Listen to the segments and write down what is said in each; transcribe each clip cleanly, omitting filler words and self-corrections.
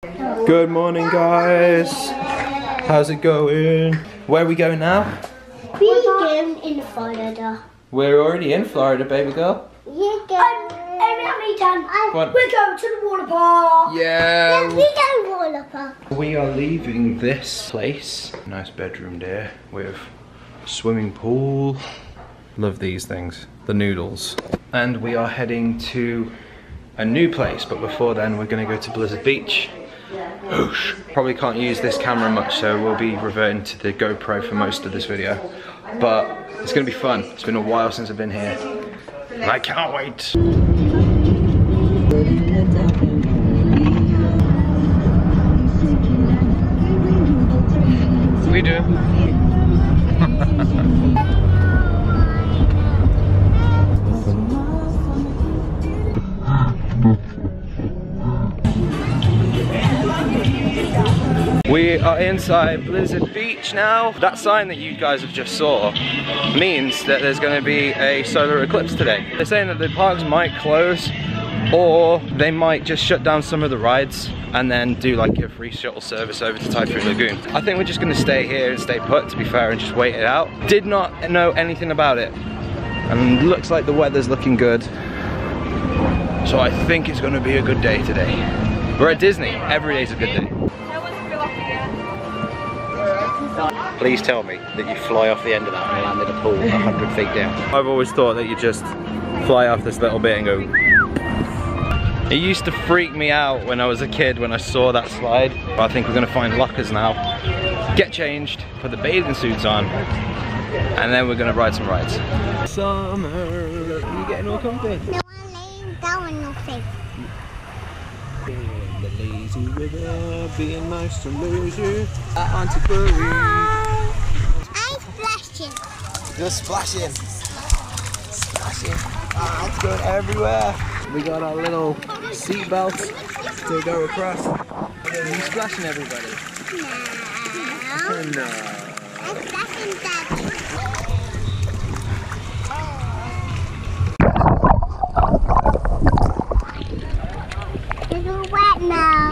Good morning, guys. How's it going? Where are we going now? We're going in Florida. We're already in Florida, baby girl. We're going to the water park. Yeah. We go water park. We are leaving this place. Nice bedroom there with swimming pool. Love these things, the noodles. And we are heading to a new place, but before then we're gonna go to Blizzard Beach. Oosh. Probably can't use this camera much, so we'll be reverting to the GoPro for most of this video. But it's gonna be fun. It's been a while since I've been here, and I cannot wait. We do. We are inside Blizzard Beach now. That sign that you guys have just saw means that there's going to be a solar eclipse today. They're saying that the parks might close, or they might just shut down some of the rides and then do like a free shuttle service over to Typhoon Lagoon. I think we're just going to stay here and stay put, to be fair, and just wait it out. Did not know anything about it, and looks like the weather's looking good. So I think it's going to be a good day today. We're at Disney. Every day's a good day. Please tell me that you fly off the end of that and land in a pool 100 feet down. I've always thought that you just fly off this little bit and go. It used to freak me out when I was a kid when I saw that slide. But I think we're gonna find lockers now, get changed, put the bathing suits on, and then we're gonna ride some rides. Summer, are you getting all comfy? No, I'm laying down in your face. In the lazy river, being nice to lazy. Auntie Chloe. I'm splashing. You're splashing. Splashing. Ah, it's going everywhere. We got our little seat belts to go across. Are you splashing everybody? No. No. I'm splashing Daddy. It's all wet now.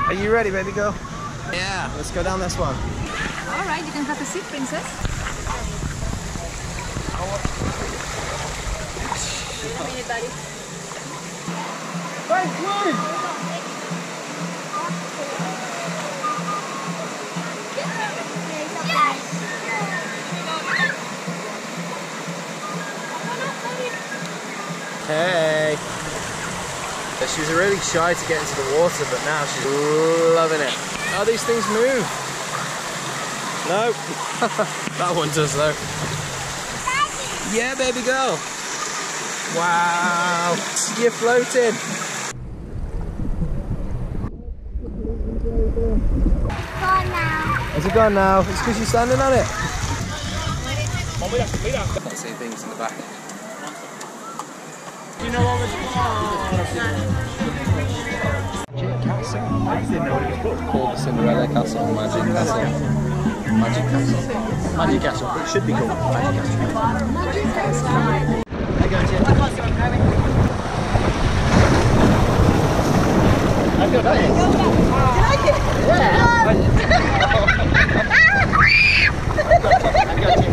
Are you ready, baby girl? Yeah, let's go down this one. Alright, you can have a seat, princess. Wait a minute, buddy. Thank you! Hey! She was really shy to get into the water, but now she's loving it. Oh, these things move. No. That one does though. Yeah, baby girl. Wow. You're floating. Gone now. Is it gone now? It's because you're standing on it. Can't see things in the back. You know what was Castle? I didn't know what it was called. The Cinderella Castle, Magic Castle. Magic Castle? Magic Castle. It should be called Magic Castle. Magic Castle. I can't see what I'm going. I feel nice. Do you like it? Yeah. I got you.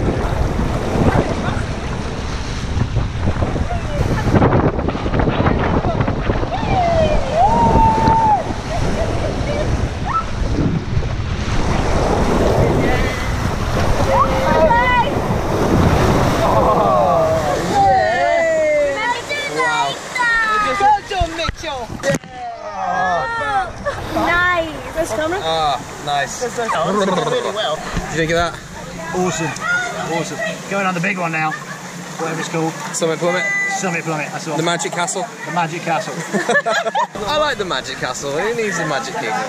Nice. Really well. What do you think of that? Awesome. Awesome. Going on the big one now. Whatever it's called. Summit Plummet? Summit Plummet, that's all. The Magic Castle? The Magic Castle. I like the Magic Castle. Who needs the Magic Kingdom?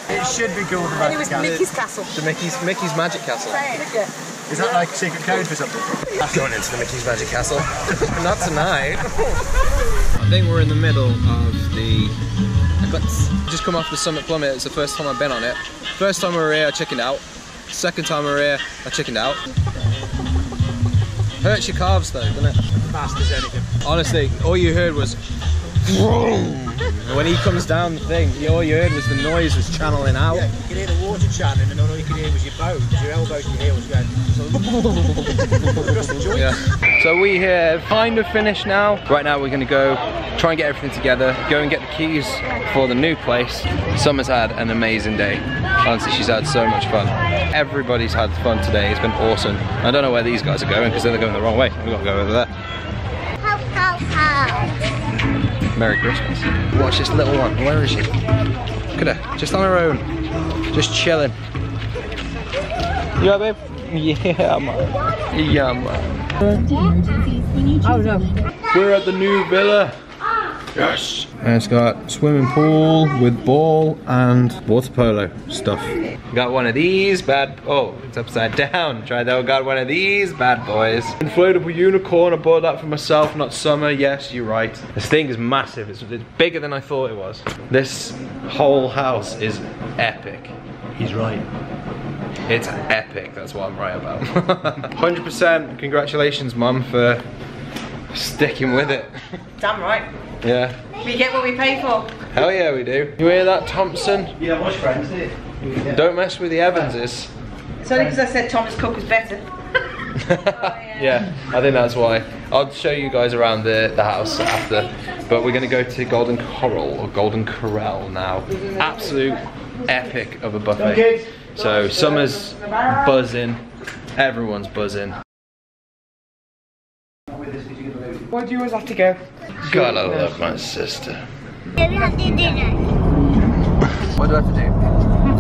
It should be called the Magic Castle. Mickey's Castle. The Mickey's Magic Castle. Say it. Is that like a secret code for something? I'm going into the Mickey's Magic Castle. Not tonight. I think we're in the middle of the eclipse. Just come off the summit plummet. It's the first time I've been on it. First time we were here, I chickened out. Second time we were here, I chickened out. Hurts your calves though, doesn't it? Fast as anything. Honestly, all you heard was when he comes down the thing, all you heard was the noise was channeling out. Yeah, you could hear the water channeling and all you could hear was your bones, your elbows and your heels going. Just enjoy it. Yeah. So we have kind of finished now. Right now we're gonna go try and get everything together, go and get the keys for the new place. Summer's had an amazing day. Honestly, she's had so much fun. Everybody's had fun today, it's been awesome. I don't know where these guys are going because they're going the wrong way. We've got to go over there. How, how. Merry Christmas. Watch this little one. Where is she? Look at her. Just on her own. Just chilling. Yeah, babe? Yeah, man. Yeah, man. Oh no. We're at the new villa. Yes. And it's got swimming pool with ball and water polo stuff. Got one of these bad, oh, it's upside down. Try that, got one of these bad boys. Inflatable unicorn, I bought that for myself, not Summer. Yes, you're right. This thing is massive, it's bigger than I thought it was. This whole house is epic. He's right. It's epic, that's what I'm right about. 100% congratulations, Mum, for sticking with it. Damn right. Yeah. We get what we pay for. Hell yeah, we do. You hear that, Thompson? You have much friends, do you? Yeah. Don't mess with the Evanses. It's only because I said Thomas Cook was better. Yeah, I think that's why. I'll show you guys around the house after. But we're gonna go to Golden Coral or Golden Corral now. Absolute epic of a buffet. So Summer's buzzing, everyone's buzzing. Why do you always have to go? Gotta love my sister. We have to do this. What do I have to do?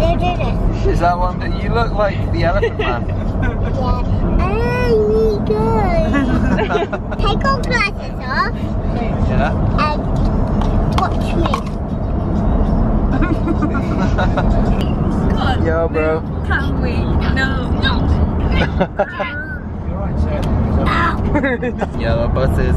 Do this. Is that one that you look like the elephant man? Yeah. Oh my god. Take your glasses off Yeah. and watch me. God, Yo, bro. can't we? No. Yellow buses.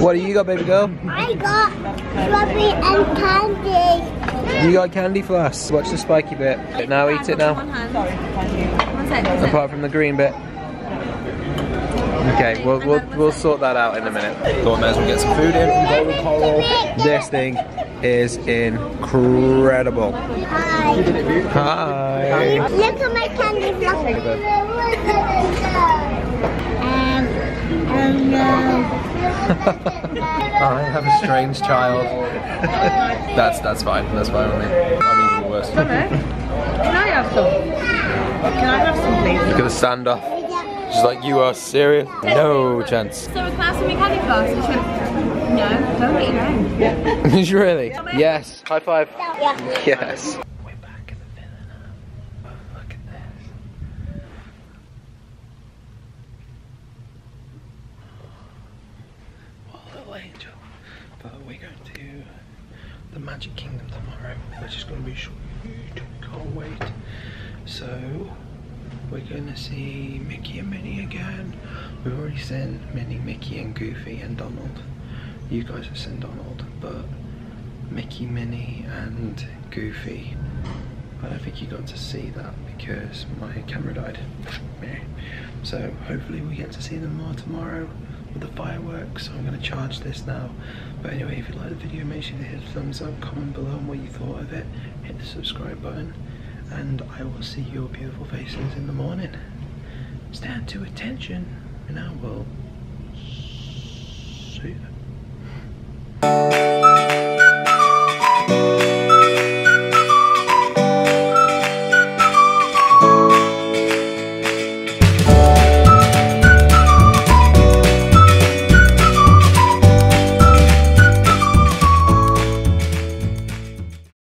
What do you got, baby girl? I got strawberry and candy. You got candy floss. Watch the spiky bit. Now eat it now. One hand. One second. Apart from the green bit. Okay, we'll sort that out in a minute. Thought I may as well get some food in from Golden Coral. This thing is incredible. Hi. Hi. Look at my candy floss. No. I have a strange child. That's fine. That's fine with me. I'm even worse. Can I have some? Can I have some, please? Look at the standoff. She's like, you are serious? No chance. So we're classing my candy floss and she went, no, don't eat your own. Is she really? Yes. High five. Yeah. Yes. We're back in the villa now. Oh, look at this. What a little angel. But we're going to the Magic Kingdom tomorrow, which is going to be short. Can't wait. So we're going to see Mickey and Minnie again. We've already seen Minnie, Mickey and Goofy and Donald. You guys have seen Donald, but Mickey, Minnie and Goofy, I don't think you got to see that because my camera died. So hopefully we get to see them more tomorrow with the fireworks. So I'm going to charge this now. But anyway, if you like the video, make sure to hit the thumbs up, comment below on what you thought of it, hit the subscribe button, and I will see your beautiful faces in the morning. Stand to attention, and I will see you.